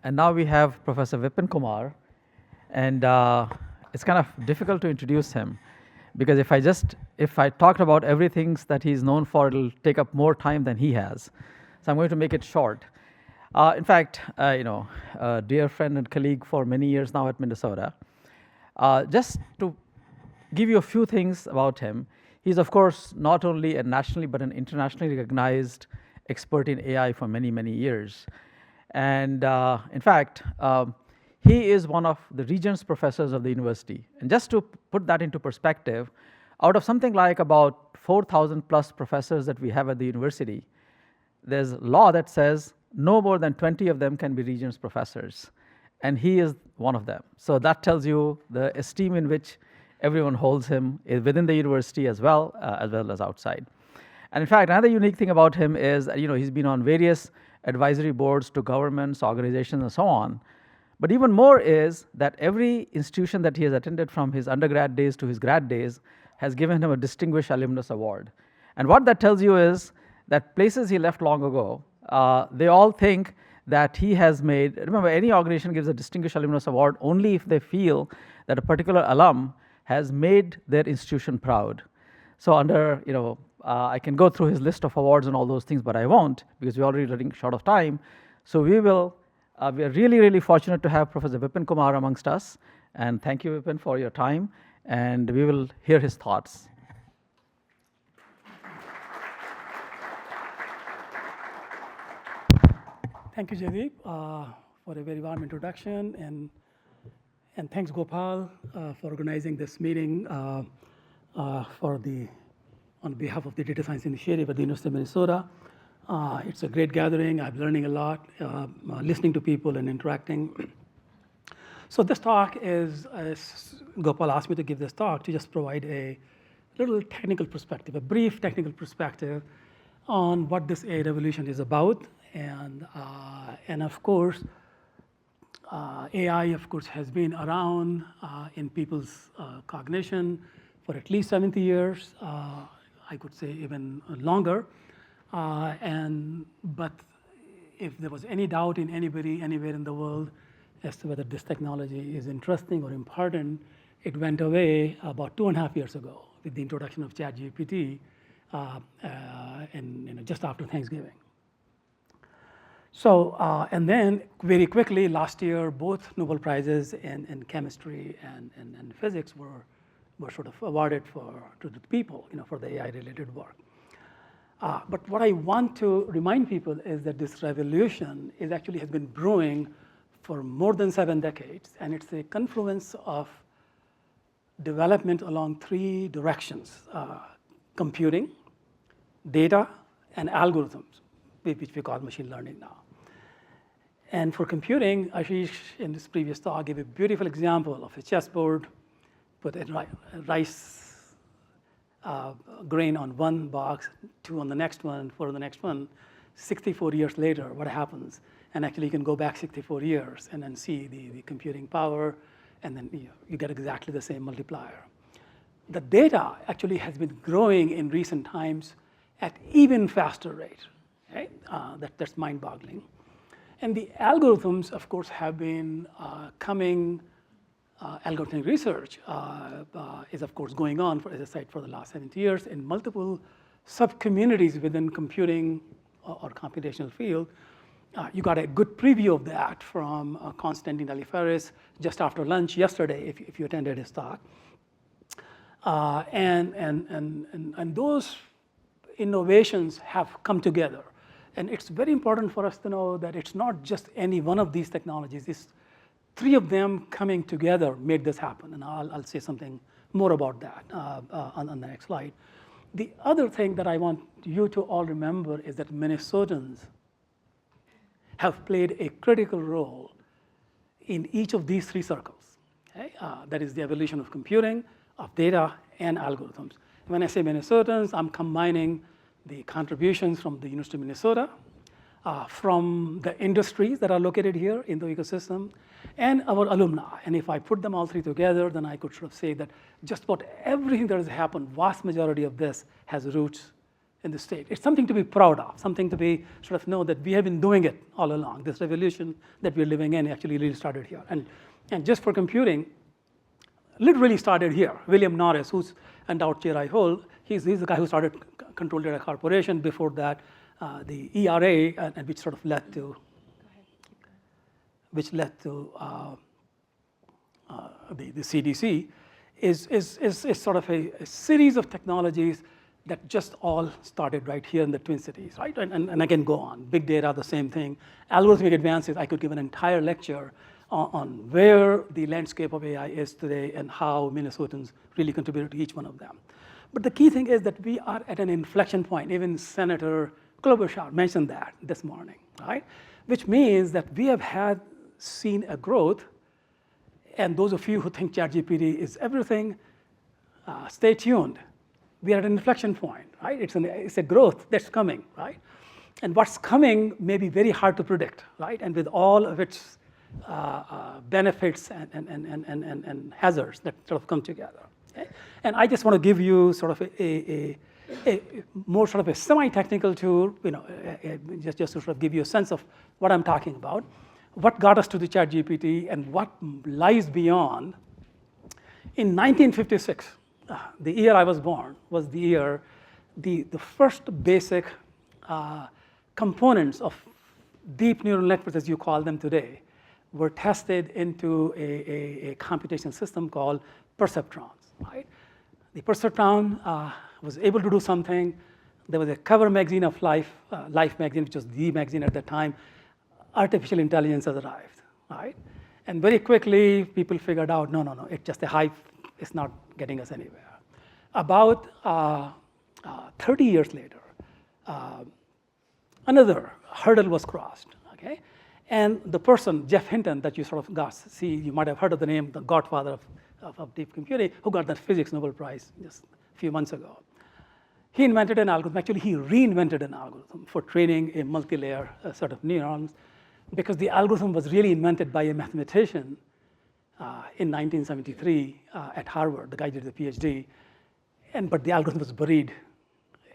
and now we have Professor Vipin Kumar, and it's kind of difficult to introduce him because if I talked about everything that he's known for, it'll take up more time than he has. So I'm going to make it short. In fact, a dear friend and colleague for many years now at Minnesota. Just to give you a few things about him, he's of course not only a nationally but an internationally recognized expert in AI for many, many years. And in fact, he is one of the Regents professors of the university. And just to put that into perspective, out of something like about 4,000 plus professors that we have at the university, there's a law that says no more than 20 of them can be Regents professors. And he is one of them. So that tells you the esteem in which everyone holds him within the university as well as outside. And in fact, another unique thing about him is, he's been on various advisory boards to governments, organizations, and so on. But even more is that every institution that he has attended from his undergrad days to his grad days has given him a Distinguished Alumnus Award. And what that tells you is that places he left long ago, they all think that he has made, remember, any organization gives a Distinguished Alumnus Award only if they feel that a particular alum has made their institution proud. So I can go through his list of awards and all those things, but I won't because we're already running short of time. So we are really, really fortunate to have Professor Vipin Kumar amongst us. And thank you, Vipin, for your time. And we will hear his thoughts. Thank you, Jaideep, for a very warm introduction. And thanks, Gopal, for organizing this meeting on behalf of the Data Science Initiative at the University of Minnesota. It's a great gathering. I'm learning a lot, listening to people and interacting. So this talk is, as Gopal asked me to give this talk, to just provide a little technical perspective, a brief technical perspective on what this AI revolution is about. And of course, AI, of course, has been around in people's cognition for at least 70 years. I could say even longer. But if there was any doubt in anybody, anywhere in the world, as to whether this technology is interesting or important, it went away about 2.5 years ago with the introduction of ChatGPT, and just after Thanksgiving. So, and then very quickly last year, both Nobel Prizes in chemistry and physics were sort of awarded to the people, for the AI-related work. But what I want to remind people is that this revolution has been brewing for more than 7 decades, and it's a confluence of development along 3 directions: computing, data, and algorithms, which we call machine learning now. And for computing, Ashish, in this previous talk, gave a beautiful example of a chessboard, put a rice grain on one box, 2 on the next one, 4 on the next one. 64 years later, what happens? And actually, you can go back 64 years and then see the computing power, and then you get exactly the same multiplier. The data actually has been growing in recent times at even faster rate. Right? That's mind-boggling. And the algorithms, of course, have been coming. Algorithmic research is, of course, going on, as I said, for the last 70 years in multiple sub-communities within computing or computational field. You got a good preview of that from Konstantin Aliferis just after lunch yesterday, if you attended his talk. And those innovations have come together. And it's very important for us to know that it's not just any one of these technologies. It's 3 of them coming together made this happen. And I'll say something more about that on the next slide. The other thing that I want you to all remember is that Minnesotans have played a critical role in each of these 3 circles. Okay? That is the evolution of computing, of data, and algorithms. When I say Minnesotans, I'm combining the contributions from the University of Minnesota, from the industries that are located here in the ecosystem, and our alumni. And if I put them all 3 together, then I could sort of say that just about everything that has happened, vast majority of this has roots in the state. It's something to be proud of, something to be sort of know that we have been doing it all along. This revolution that we're living in actually really started here. And just for computing, literally started here. William Norris, who's endowed chair I hold, he's the guy who started Control Data Corporation. Before that, the ERA, and which sort of led to, the CDC, is sort of a series of technologies that just all started right here in the Twin Cities, right? And I can go on. Big data, the same thing. Algorithmic advances, I could give an entire lecture on where the landscape of AI is today and how Minnesotans really contributed to each one of them. But the key thing is that we are at an inflection point. Even Senator Klobuchar mentioned that this morning, right? Which means that we have seen a growth, and those of you who think ChatGPT is everything, stay tuned. We are at an inflection point, right? It's a growth that's coming, right? And what's coming may be very hard to predict, right? And with all of its benefits and hazards that sort of come together. Okay? And I just want to give you sort of a more sort of a semi-technical tool, just to sort of give you a sense of what I'm talking about, what got us to the ChatGPT and what lies beyond. In 1956, the year I was born was the year the first basic components of deep neural networks, as you call them today, were tested into a computation system called perceptrons, right? The perceptron was able to do something. There was a cover magazine of Life magazine, which was the magazine at the time. Artificial intelligence has arrived, right? And very quickly, people figured out, no, it's just a hype. It's not getting us anywhere. About 30 years later, another hurdle was crossed, okay? And the person, Jeff Hinton, that you sort of see, you might have heard of the name, the godfather of deep computing, who got that physics Nobel Prize just a few months ago. He invented an algorithm. Actually, he reinvented an algorithm for training a multi-layer set of neurons, because the algorithm was really invented by a mathematician in 1973 at Harvard. The guy did the PhD, but the algorithm was buried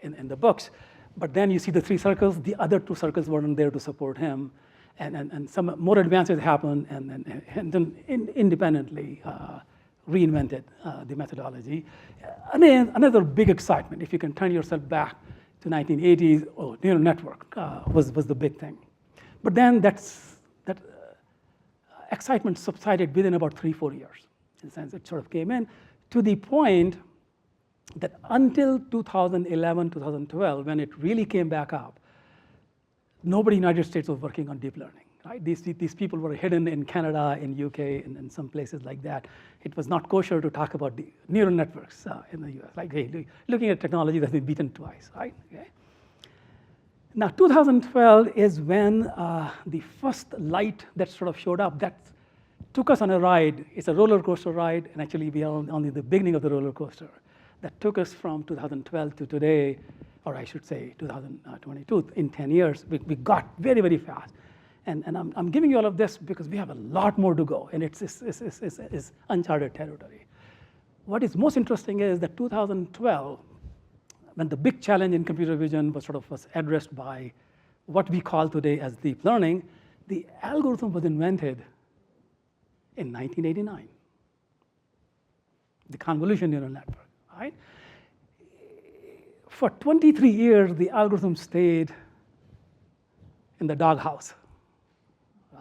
in the books. But then you see the three circles. The other two circles weren't there to support him, and some more advances happened, and then independently reinvented the methodology. Another big excitement, if you can turn yourself back to 1980s, neural network was the big thing. But then that excitement subsided within about 3-4 years. In a sense, it sort of came in to the point that until 2011, 2012, when it really came back up, nobody in the United States was working on deep learning. Right? These people were hidden in Canada, in UK, and some places like that. It was not kosher to talk about the neural networks in the US. Like, hey, looking at technology that's been beaten twice, right? Okay. Now, 2012 is when the first light that sort of showed up that took us on a ride. It's a roller coaster ride, and actually we are only the beginning of the roller coaster that took us from 2012 to today, or I should say 2022. In 10 years, we got very, very fast. And I'm giving you all of this because we have a lot more to go, and it's uncharted territory. What is most interesting is that 2012, when the big challenge in computer vision was addressed by what we call today as deep learning, the algorithm was invented in 1989. The convolution neural network, right? For 23 years, the algorithm stayed in the doghouse,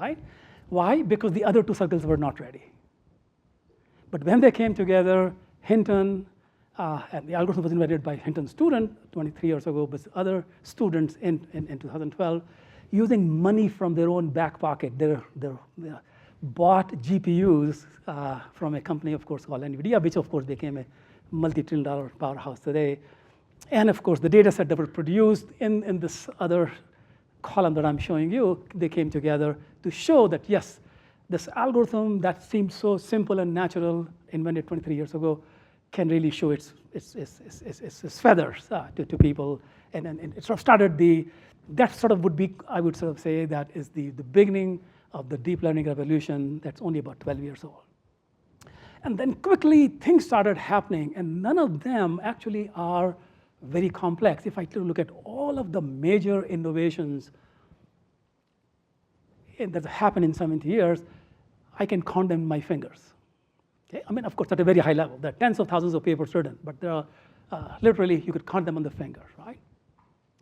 right? Why? Because the other two circles were not ready. But when they came together, Hinton, and the algorithm was invented by Hinton's student 23 years ago, but other students in 2012, using money from their own back pocket. They bought GPUs from a company, of course, called NVIDIA, which of course became a multi-trillion-dollar powerhouse today. And of course, the data set that were produced in this other column that I'm showing you, they came together to show that, yes, this algorithm that seemed so simple and natural, invented 23 years ago, can really show its feathers to people. And it sort of started that sort of would be, I would sort of say, that is the beginning of the deep learning revolution that's only about 12 years old. And then quickly, things started happening, and none of them actually are very complex. If I look at all of the major innovations that happened in 70 years, I can count them on my fingers. Okay? I mean, of course, at a very high level. There are tens of thousands of papers written, but there are literally, you could count them on the fingers, right?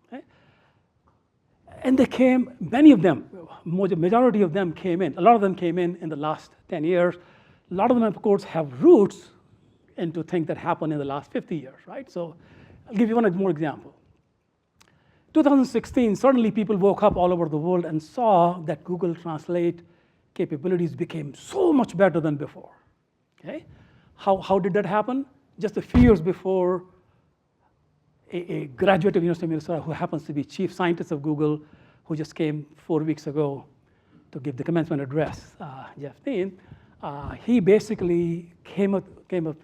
Okay? And they came, many of them, majority of them came in, a lot of them came in the last 10 years. A lot of them, of course, have roots into things that happened in the last 50 years, right? So I'll give you one more example. 2016, suddenly people woke up all over the world and saw that Google Translate capabilities became so much better than before. Okay? How did that happen? Just a few years before, a graduate of University of Minnesota who happens to be chief scientist of Google, who just came 4 weeks ago to give the commencement address, Jeff Dean, he basically came up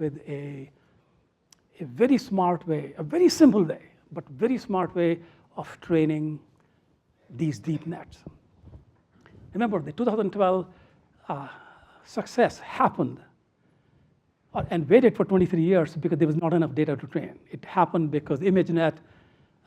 with a very smart way, a very simple way, but very smart way of training these deep nets. Remember, the 2012 success happened and waited for 23 years because there was not enough data to train. It happened because ImageNet,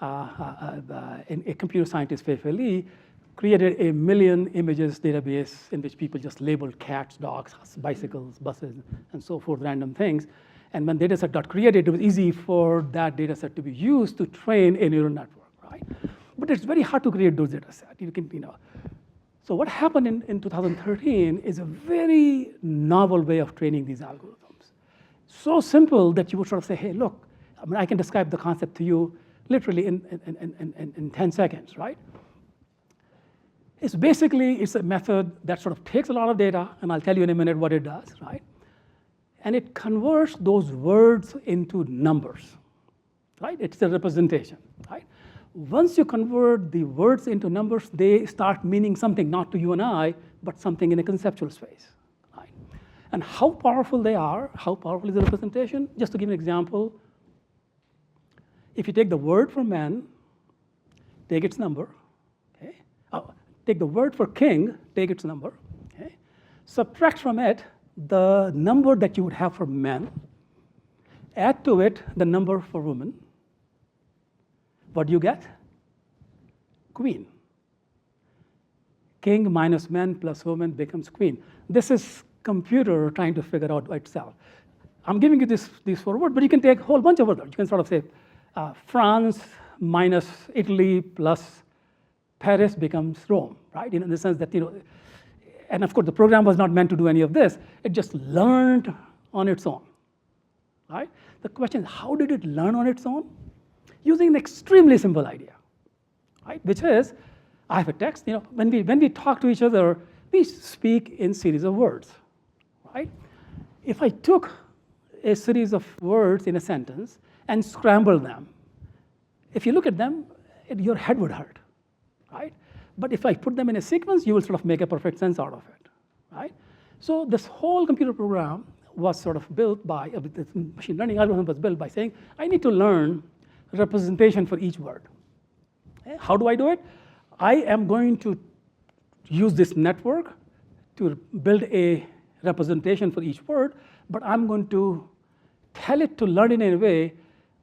a computer scientist, Fei Fei Li, created a 1 million images database in which people just labeled cats, dogs, bicycles, buses, and so forth, random things. And when data set got created, it was easy for that data set to be used to train a neural network. Right? But it's very hard to create those data sets. So what happened in 2013 is a very novel way of training these algorithms. So simple that you would sort of say, hey, look, I mean, I can describe the concept to you literally in 10 seconds, right? It's a method that sort of takes a lot of data, and I'll tell you in a minute what it does, right? And it converts those words into numbers, right? It's a representation, right? Once you convert the words into numbers, they start meaning something, not to you and I, but something in a conceptual space, right? And how powerful they are, how powerful is the representation? Just to give an example, if you take the word for man, take its number, okay? Take the word for king, take its number, okay? Subtract from it the number that you would have for men, add to it the number for women. What do you get? Queen. King minus men plus woman becomes queen. This is computer trying to figure out by itself. I'm giving you these 4 words, but you can take a whole bunch of others. You can sort of say France minus Italy plus Paris becomes Rome, right? In the sense that, and of course the program was not meant to do any of this. It just learned on its own, right? The question is, how did it learn on its own? Using an extremely simple idea, right? Which is, I have a text. When we talk to each other, we speak in series of words, right? If I took a series of words in a sentence and scrambled them, if you look at them, your head would hurt, right? But if I put them in a sequence, you will sort of make a perfect sense out of it, right? So this whole computer program was sort of built by, the machine learning algorithm was built by saying, I need to learn representation for each word. Okay? How do I do it? I am going to use this network to build a representation for each word, but I'm going to tell it to learn in a way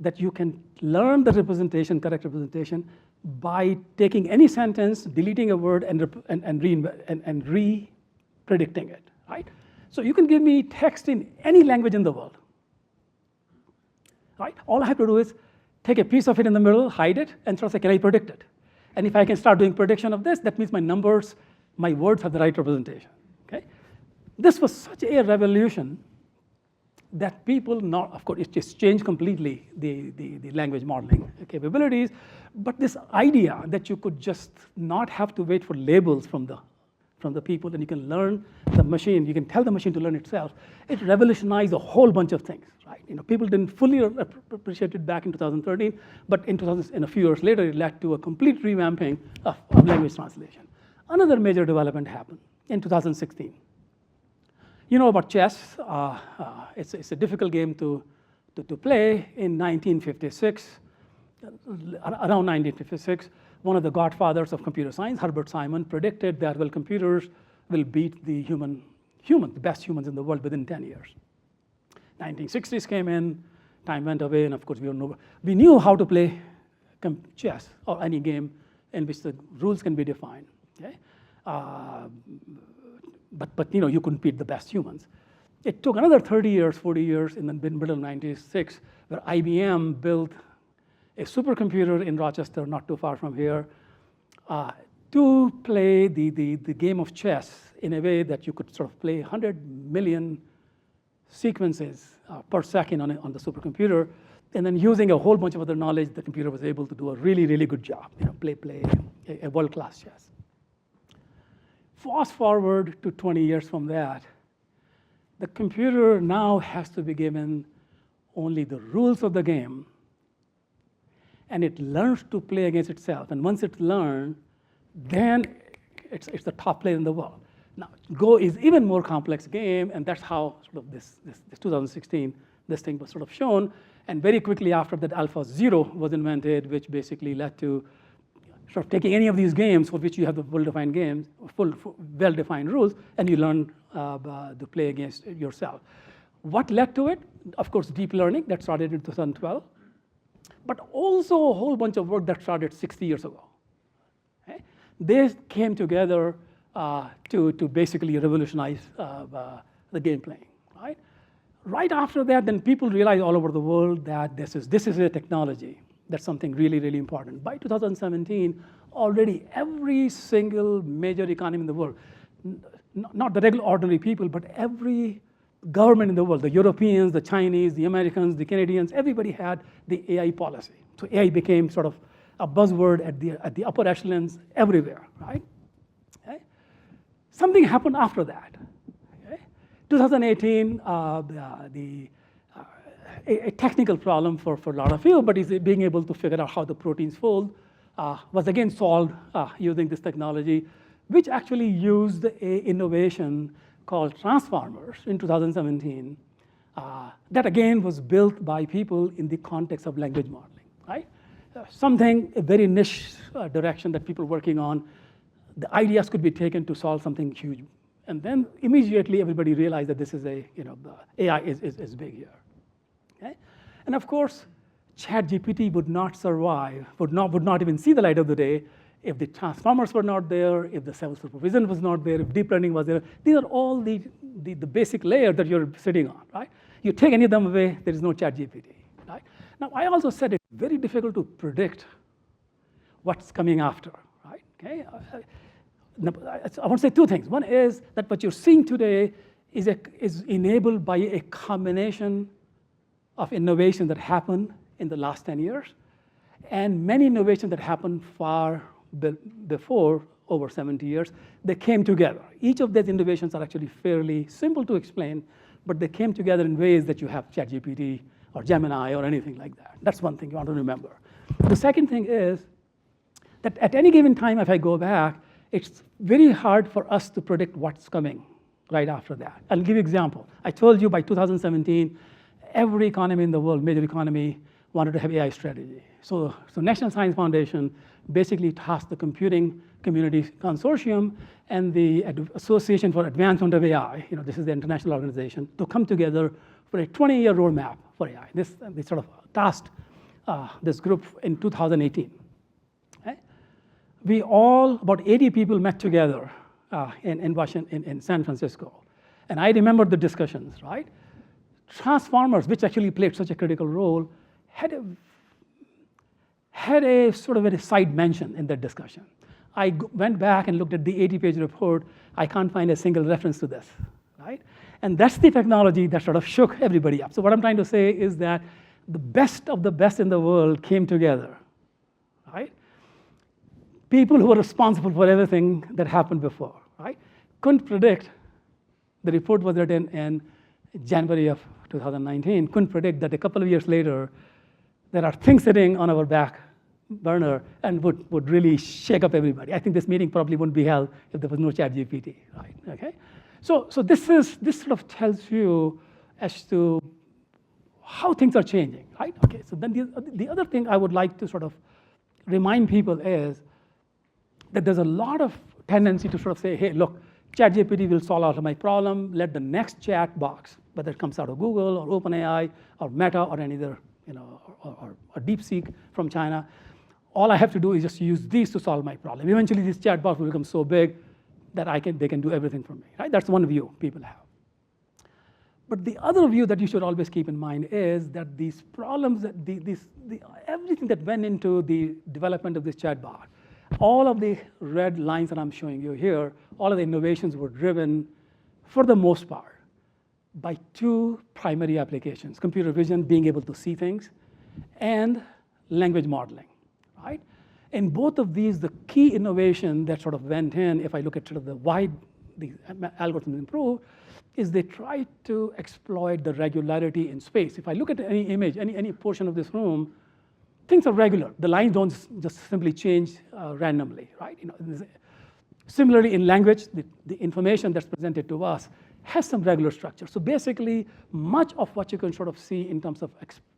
that you can learn the representation, correct representation, by taking any sentence, deleting a word, and re-predicting it, right? So you can give me text in any language in the world, right? All I have to do is take a piece of it in the middle, hide it, and sort of say, can I predict it? And if I can start doing prediction of this, that means my numbers, my words have the right representation, okay? This was such a revolution that people not, of course, it just changed completely the language modeling capabilities, but this idea that you could just not have to wait for labels from the people, and you can learn the machine, you can tell the machine to learn itself, it revolutionized a whole bunch of things, right? People didn't fully appreciate it back in 2013, but in a few years later, it led to a complete revamping of language translation. Another major development happened in 2016. You know about chess. It's a difficult game to play. In 1956, around 1956, one of the godfathers of computer science, Herbert Simon, predicted that, well, computers will beat the the best humans in the world within 10 years. 1960s came in, time went away, and of course, we knew how to play chess or any game in which the rules can be defined. Okay? But you couldn't beat the best humans. It took another 30 years, 40 years in the middle of '96, where IBM built a supercomputer in Rochester, not too far from here, to play the game of chess in a way that you could sort of play 100 million sequences per second on the supercomputer, and then using a whole bunch of other knowledge, the computer was able to do a really, really good job, play a world-class chess. Fast forward to 20 years from that, the computer now has to be given only the rules of the game, and it learns to play against itself. And once it's learned, then it's the top player in the world. Now, Go is even more complex game, and that's how sort of this 2016, this thing was sort of shown. And very quickly after that, Alpha Zero was invented, which basically led to sort of taking any of these games for which you have the well-defined games, well-defined rules, and you learn to play against yourself. What led to it? Of course, deep learning that started in 2012, but also a whole bunch of work that started 60 years ago. Okay? They came together to basically revolutionize the game playing. Right after that, then people realized all over the world that this is a technology. That's something really, really important. By 2017, already every single major economy in the world, not the regular ordinary people, but every government in the world, the Europeans, the Chinese, the Americans, the Canadians, everybody had the AI policy. So AI became sort of a buzzword at the upper echelons everywhere, right? Okay? Something happened after that. Okay? 2018, a technical problem for a lot of you, but is being able to figure out how the proteins fold, was again solved using this technology, which actually used an innovation called transformers in 2017. That again was built by people in the context of language modeling, right? A very niche direction that people working on. The ideas could be taken to solve something huge. And then immediately everybody realized that this is AI is big here. Okay? And of course, ChatGPT would not survive, would not even see the light of the day if the transformers were not there, if the self-supervision was not there, if deep learning was there. These are all the basic layers that you're sitting on, right? You take any of them away, there is no ChatGPT, right? Now, I also said it's very difficult to predict what's coming after, right? Okay? I want to say two things. One is that what you're seeing today is enabled by a combination of innovation that happened in the last 10 years and many innovations that happened far before, over 70 years. They came together. Each of these innovations are actually fairly simple to explain, but they came together in ways that you have ChatGPT or Gemini or anything like that. That's one thing you want to remember. The second thing is that at any given time, if I go back, it's very hard for us to predict what's coming right after that. I'll give you an example. I told you by 2017, every economy in the world, major economy, wanted to have AI strategy. So National Science Foundation basically tasked the Computing Community Consortium and the Association for Advancement of AI, this is the international organization, to come together for a 20-year roadmap for AI. They sort of tasked this group in 2018. Okay? We all, about 80 people met together in Washington, in San Francisco. And I remember the discussions, right? Transformers, which actually played such a critical role, had a sort of a side mention in that discussion. I went back and looked at the 80-page report. I can't find a single reference to this, right? And that's the technology that sort of shook everybody up. So what I'm trying to say is that the best of the best in the world came together, right? People who were responsible for everything that happened before, right? Couldn't predict. The report was written in January of 2019. Couldn't predict that a couple of years later, there are things sitting on our back burner and would really shake up everybody. I think this meeting probably wouldn't be held if there was no ChatGPT, right? Okay. So this sort of tells you as to how things are changing, right? Okay. So then the other thing I would like to sort of remind people is that there's a lot of tendency to sort of say, hey, look, ChatGPT will solve out my problem. Let the next chat box, whether it comes out of Google or OpenAI or Meta or any other, or DeepSeek from China, all I have to do is just use these to solve my problem. Eventually, this chat box will become so big that they can do everything for me. Right? That's one view people have. But the other view that you should always keep in mind is that these problems, everything that went into the development of this chatbot, all of the red lines that I'm showing you here, all of the innovations were driven, for the most part, by two primary applications: computer vision, being able to see things, and language modeling, right? In both of these, the key innovation that sort of went in, if I look at sort of the why the algorithms improve, is they try to exploit the regularity in space. If I look at any image, any portion of this room, things are regular. The lines don't just simply change randomly, right? Similarly, in language, the information that's presented to us has some regular structure. So basically, much of what you can sort of see in terms of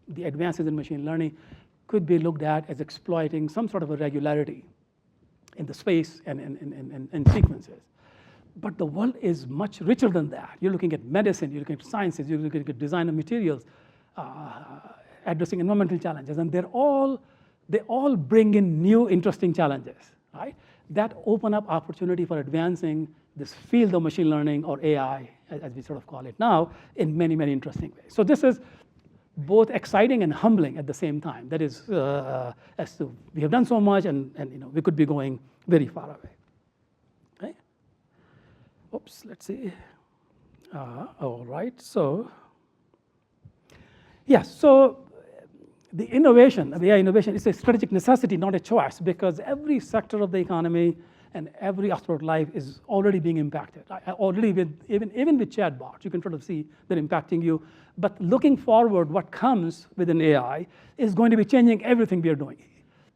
the advances in machine learning could be looked at as exploiting some sort of a regularity in the space and sequences. But the world is much richer than that. You're looking at medicine, you're looking at sciences, you're looking at design of materials, addressing environmental challenges, and they all bring in new interesting challenges, right? That open up opportunity for advancing this field of machine learning, or AI, as we sort of call it now, in many, many interesting ways. So this is both exciting and humbling at the same time. That is, as to we have done so much, and we could be going very far away. Okay? Oops, let's see. All right, so yes, so the innovation, the AI innovation, is a strategic necessity, not a choice, because every sector of the economy and every aspect of life is already being impacted. Already, even with chatbots, you can sort of see they're impacting you. But looking forward, what comes with an AI is going to be changing everything we are doing.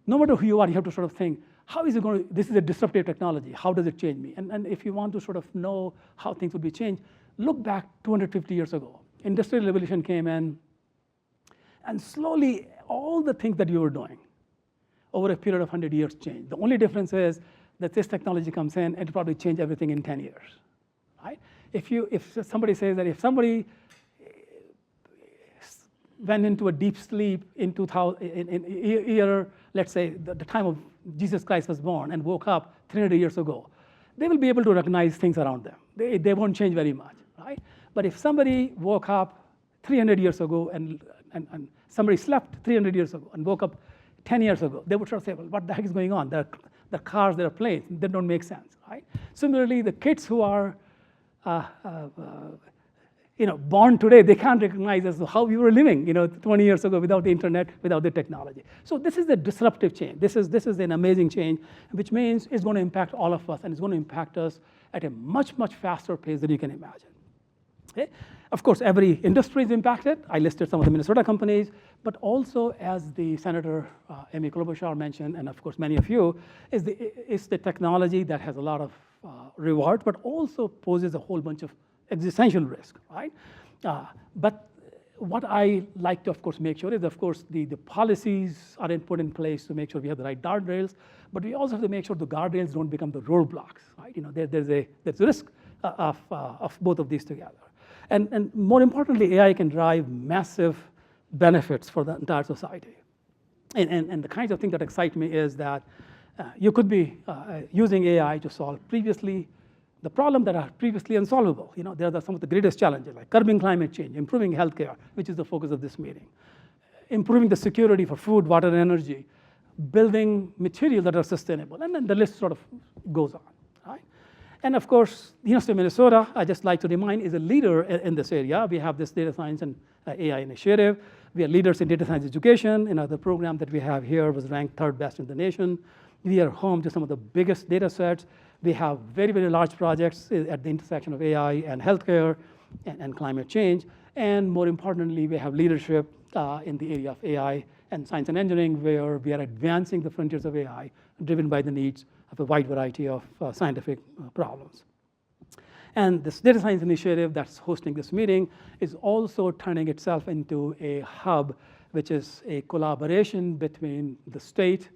No matter who you are, you have to sort of think, how is it going to, this is a disruptive technology, how does it change me? And if you want to sort of know how things would be changed, look back 250 years ago. Industrial Revolution came in, and slowly, all the things that you were doing over a period of 100 years changed. The only difference is that this technology comes in, and it'll probably change everything in 10 years, right? If somebody says that if somebody went into a deep sleep in 2000, in year, let's say the time of Jesus Christ was born, and woke up 300 years ago, they will be able to recognize things around them. They won't change very much, right? But if somebody woke up 300 years ago and somebody slept 300 years ago and woke up 10 years ago, they would sort of say, well, what the heck is going on? There are cars, there are planes, they don't make sense, right? Similarly, the kids who are born today, they can't recognize as to how we were living 20 years ago without the internet, without the technology. So this is a disruptive change. This is an amazing change, which means it's going to impact all of us, and it's going to impact us at a much, much faster pace than you can imagine. Okay? Of course, every industry is impacted. I listed some of the Minnesota companies, but also, as the Senator Amy Klobuchar mentioned, and of course many of you, is the technology that has a lot of reward, but also poses a whole bunch of existential risk, right? But what I like to, of course, make sure is, of course, the policies are put in place to make sure we have the right guardrails, but we also have to make sure the guardrails don't become the roadblocks, right? There's a risk of both of these together. And more importantly, AI can drive massive benefits for the entire society. And the kinds of things that excite me is that you could be using AI to solve the problems that are previously unsolvable. There are some of the greatest challenges, like curbing climate change, improving healthcare, which is the focus of this meeting, improving the security for food, water, and energy, building materials that are sustainable, and then the list sort of goes on, right? And of course, the University of Minnesota, I just like to remind, is a leader in this area. We have this data science and AI initiative. We are leaders in data science education. The program that we have here was ranked 3rd best in the nation. We are home to some of the biggest data sets. We have very, very large projects at the intersection of AI and healthcare and climate change. And more importantly, we have leadership in the area of AI and science and engineering, where we are advancing the frontiers of AI, driven by the needs of a wide variety of scientific problems. And this data science initiative that's hosting this meeting is also turning itself into a hub, which is a collaboration between the state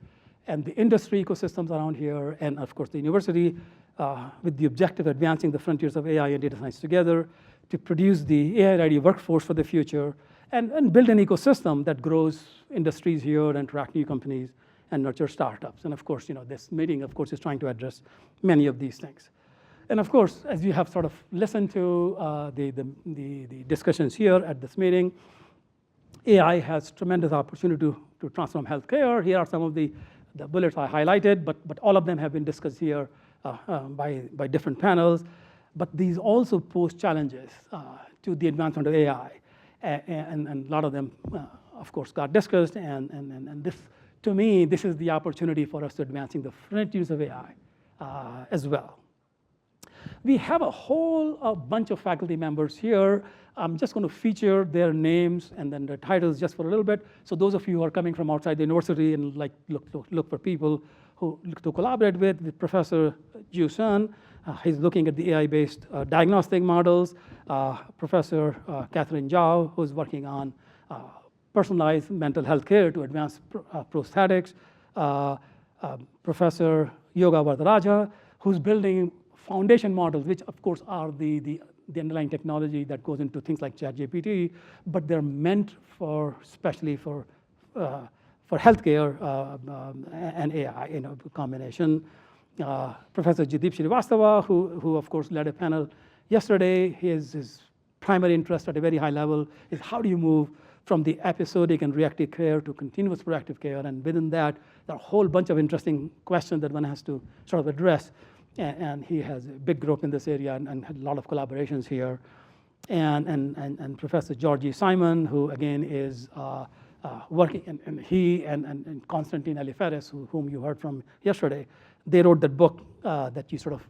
and the industry ecosystems around here, and of course the university with the objective of advancing the frontiers of AI and data science together to produce the AI-ready workforce for the future and build an ecosystem that grows industries here, attract new companies, and nurture startups. And of course, this meeting, of course, is trying to address many of these things. And of course, as you have sort of listened to the discussions here at this meeting, AI has tremendous opportunity to transform healthcare. Here are some of the bullets I highlighted, but all of them have been discussed here by different panels. But these also pose challenges to the advancement of AI. And a lot of them, of course, got discussed. And this, to me, this is the opportunity for us to advancing the frontiers of AI as well. We have a whole bunch of faculty members here. I'm just going to feature their names and then their titles just for a little bit. So those of you who are coming from outside the university and look for people who look to collaborate with Professor Ju Sun. He's looking at the AI-based diagnostic models. Professor Catherine Zhao, who's working on personalized mental health care to advance prosthetics. Professor Yoga Vardaraja, who's building foundation models, which of course are the underlying technology that goes into things like ChatGPT, but they're meant for, especially for healthcare and AI, combination. Professor Jaideep Srivastava, who of course led a panel yesterday. His primary interest at a very high level is how do you move from the episodic and reactive care to continuous proactive care, and within that, there are a whole bunch of interesting questions that one has to sort of address. And he has a big group in this area and had a lot of collaborations here. And Professor Georgie Simon, who again is working, and he and Konstantin Eliferis, whom you heard from yesterday, they wrote that book that you sort of,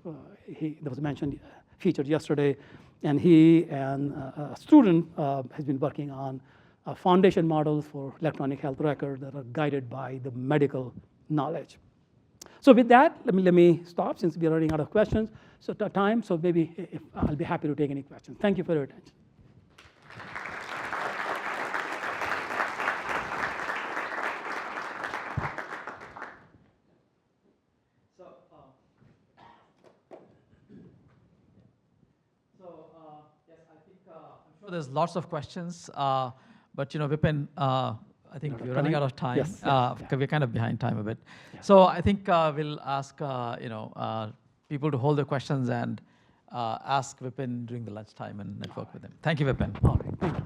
that was mentioned, featured yesterday. And he and a student has been working on foundation models for electronic health records that are guided by the medical knowledge. So with that, let me stop since we are running out of questions. So time, so maybe I'll be happy to take any questions. Thank you for your attention. Yes, I think I'm sure there's lots of questions, but Vipin, I think we're running out of time. Yes, We're kind of behind time a bit. Yeah. So I think we'll ask people to hold their questions and ask Vipin during the lunchtime and network with him. Thank you, Vipin. All right, thank you.